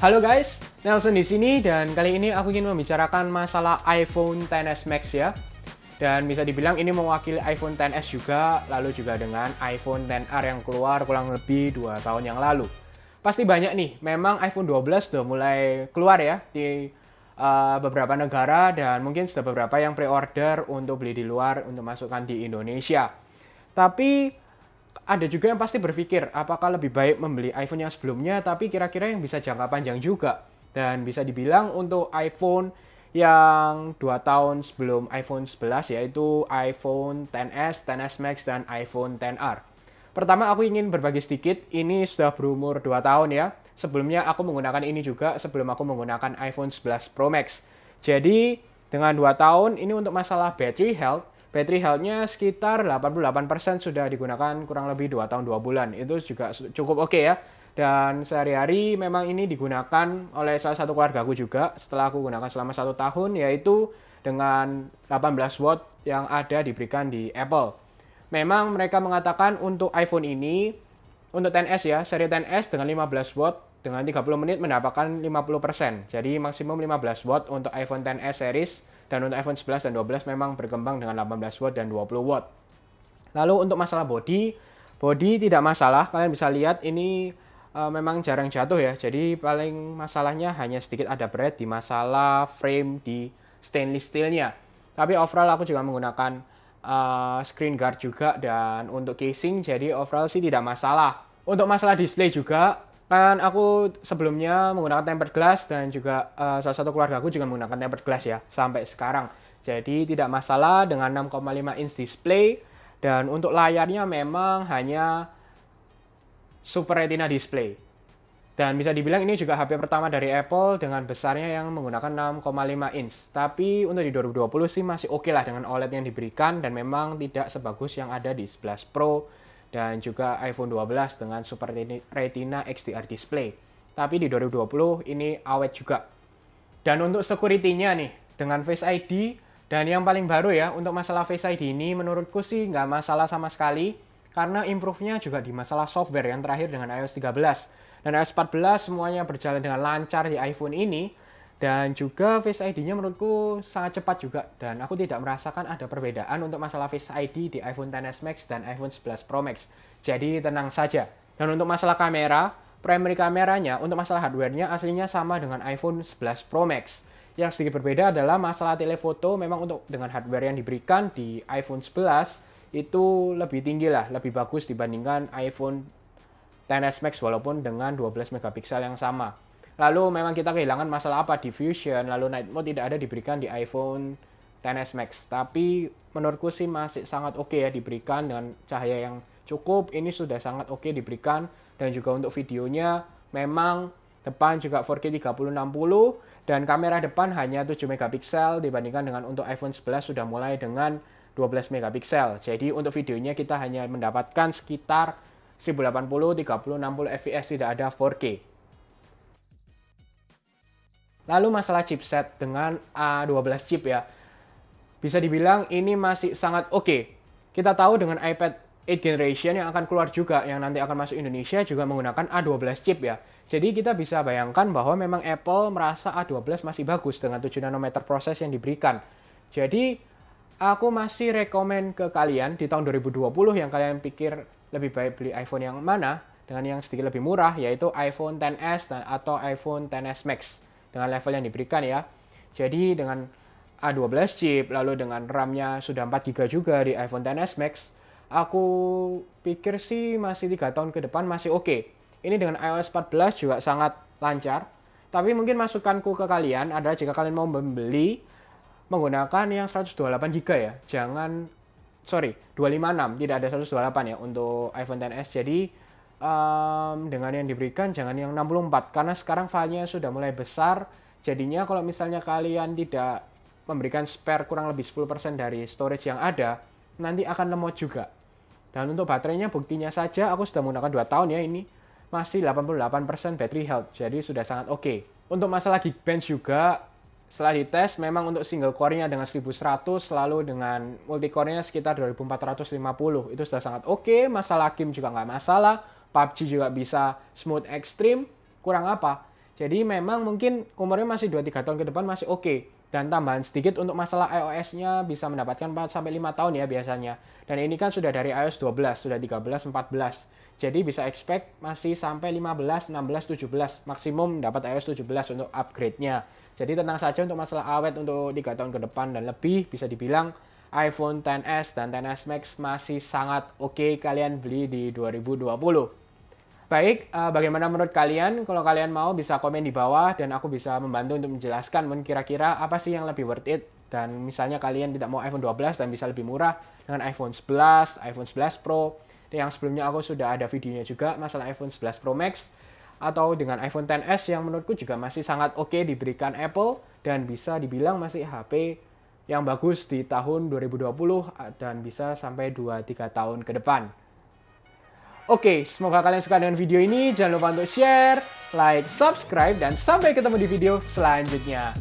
Halo guys, Nelson di sini dan kali ini aku ingin membicarakan masalah iPhone XS Max ya. Dan bisa dibilang ini mewakili iPhone XS juga, lalu juga dengan iPhone XR yang keluar kurang lebih 2 tahun yang lalu. Pasti banyak nih, memang iPhone 12 sudah mulai keluar ya di beberapa negara dan mungkin sudah beberapa yang pre-order untuk beli di luar untuk masukkan di Indonesia. Tapi ada juga yang pasti berpikir, apakah lebih baik membeli iPhone yang sebelumnya, tapi kira-kira yang bisa jangka panjang juga. Dan bisa dibilang untuk iPhone yang 2 tahun sebelum iPhone 11, yaitu iPhone XS, XS Max, dan iPhone XR. Pertama, aku ingin berbagi sedikit, ini sudah berumur 2 tahun ya. Sebelumnya aku menggunakan ini juga sebelum aku menggunakan iPhone 11 Pro Max. Jadi, dengan 2 tahun, ini untuk masalah battery health-nya sekitar 88% sudah digunakan kurang lebih 2 tahun 2 bulan. Itu juga cukup oke ya. Dan sehari-hari memang ini digunakan oleh salah satu keluargaku juga setelah aku gunakan selama 1 tahun, yaitu dengan 18 watt yang ada diberikan di Apple. Memang mereka mengatakan untuk iPhone ini, untuk XS ya, seri XS dengan 15 watt, dengan 30 menit mendapatkan 50%. Jadi maksimum 15 watt untuk iPhone XS series, dan untuk iPhone 11 dan 12 memang berkembang dengan 18 watt dan 20 watt. Lalu untuk masalah body tidak masalah. Kalian bisa lihat ini memang jarang jatuh ya. Jadi paling masalahnya hanya sedikit ada berat di masalah frame di stainless steelnya. Tapi overall aku juga menggunakan screen guard juga dan untuk casing, jadi overall sih tidak masalah. Untuk masalah display juga, kan aku sebelumnya menggunakan tempered glass dan juga salah satu keluarga aku juga menggunakan tempered glass ya sampai sekarang. Jadi tidak masalah dengan 6,5 inch display dan untuk layarnya memang hanya Super Retina display. Dan bisa dibilang ini juga HP pertama dari Apple dengan besarnya yang menggunakan 6,5 inch. Tapi untuk di 2020 sih masih oke lah dengan OLED yang diberikan dan memang tidak sebagus yang ada di 11 Pro dan juga iPhone 12 dengan Super Retina XDR display. Tapi di 2020 ini awet juga. Dan untuk security-nya nih, dengan Face ID, dan yang paling baru ya, untuk masalah Face ID ini menurutku sih nggak masalah sama sekali, karena improve-nya juga di masalah software yang terakhir dengan iOS 13. Dan iOS 14 semuanya berjalan dengan lancar di iPhone ini, dan juga Face ID-nya menurutku sangat cepat juga, dan aku tidak merasakan ada perbedaan untuk masalah Face ID di iPhone XS Max dan iPhone 11 Pro Max. Jadi tenang saja. Dan untuk masalah kamera, primary kameranya untuk masalah hardware-nya aslinya sama dengan iPhone 11 Pro Max. Yang sedikit berbeda adalah masalah telefoto, memang untuk dengan hardware yang diberikan di iPhone 11 itu lebih tinggi lah, lebih bagus dibandingkan iPhone XS Max walaupun dengan 12 megapiksel yang sama. Lalu memang kita kehilangan masalah apa? Diffusion, lalu night mode tidak ada diberikan di iPhone XS Max. Tapi menurutku sih masih sangat oke ya diberikan dengan cahaya yang cukup. Ini sudah sangat oke diberikan. Dan juga untuk videonya memang depan juga 4K 3060 dan kamera depan hanya 7 megapiksel dibandingkan dengan untuk iPhone 11 sudah mulai dengan 12 megapiksel. Jadi untuk videonya kita hanya mendapatkan sekitar 1080, 3060 fps, tidak ada 4K. Lalu masalah chipset dengan A12 chip ya. Bisa dibilang ini masih sangat oke. Kita tahu dengan iPad 8 generation yang akan keluar juga, yang nanti akan masuk Indonesia juga menggunakan A12 chip ya. Jadi kita bisa bayangkan bahwa memang Apple merasa A12 masih bagus dengan 7 nanometer proses yang diberikan. Jadi aku masih rekomen ke kalian di tahun 2020 yang kalian pikir lebih baik beli iPhone yang mana dengan yang sedikit lebih murah, yaitu iPhone XS atau iPhone XS Max dengan level yang diberikan ya. Jadi dengan A12 chip, lalu dengan RAM-nya sudah 4 GB juga di iPhone XS Max, aku pikir sih masih 3 tahun ke depan masih oke. Ini dengan iOS 14 juga sangat lancar. Tapi mungkin masukanku ke kalian adalah jika kalian mau membeli menggunakan yang 128 GB ya. 256, tidak ada 128 ya untuk iPhone XS. Jadi dengan yang diberikan jangan yang 64 karena sekarang filenya sudah mulai besar. Jadinya kalau misalnya kalian tidak memberikan spare kurang lebih 10% dari storage yang ada, nanti akan lemot juga. Dan untuk baterainya buktinya saja aku sudah menggunakan 2 tahun ya, ini masih 88% battery health. Jadi sudah sangat oke. Untuk masalah Geekbench juga setelah dites memang untuk single core-nya dengan 1100 lalu dengan multi core-nya sekitar 2450 itu sudah sangat oke. Masalah game juga nggak masalah. PUBG juga bisa smooth extreme. Kurang apa? Jadi memang mungkin umurnya masih 2-3 tahun ke depan masih oke. Dan tambahan sedikit untuk masalah iOS-nya bisa mendapatkan 4-5 tahun ya biasanya. Dan ini kan sudah dari iOS 12, sudah 13, 14. Jadi bisa expect masih sampai 15, 16, 17. Maksimum dapat iOS 17 untuk upgrade-nya. Jadi tenang saja untuk masalah awet untuk 3 tahun ke depan dan lebih bisa dibilang iPhone XS dan XS Max masih sangat oke kalian beli di 2020. Baik, bagaimana menurut kalian? Kalau kalian mau bisa komen di bawah dan aku bisa membantu untuk menjelaskan mungkin kira-kira apa sih yang lebih worth it. Dan misalnya kalian tidak mau iPhone 12 dan bisa lebih murah dengan iPhone 11, iPhone 11 Pro. Dan yang sebelumnya aku sudah ada videonya juga masalah iPhone 11 Pro Max. Atau dengan iPhone XS yang menurutku juga masih sangat oke diberikan Apple. Dan bisa dibilang masih HP yang bagus di tahun 2020 dan bisa sampai 2-3 tahun ke depan. Oke, semoga kalian suka dengan video ini. Jangan lupa untuk share, like, subscribe, dan sampai ketemu di video selanjutnya.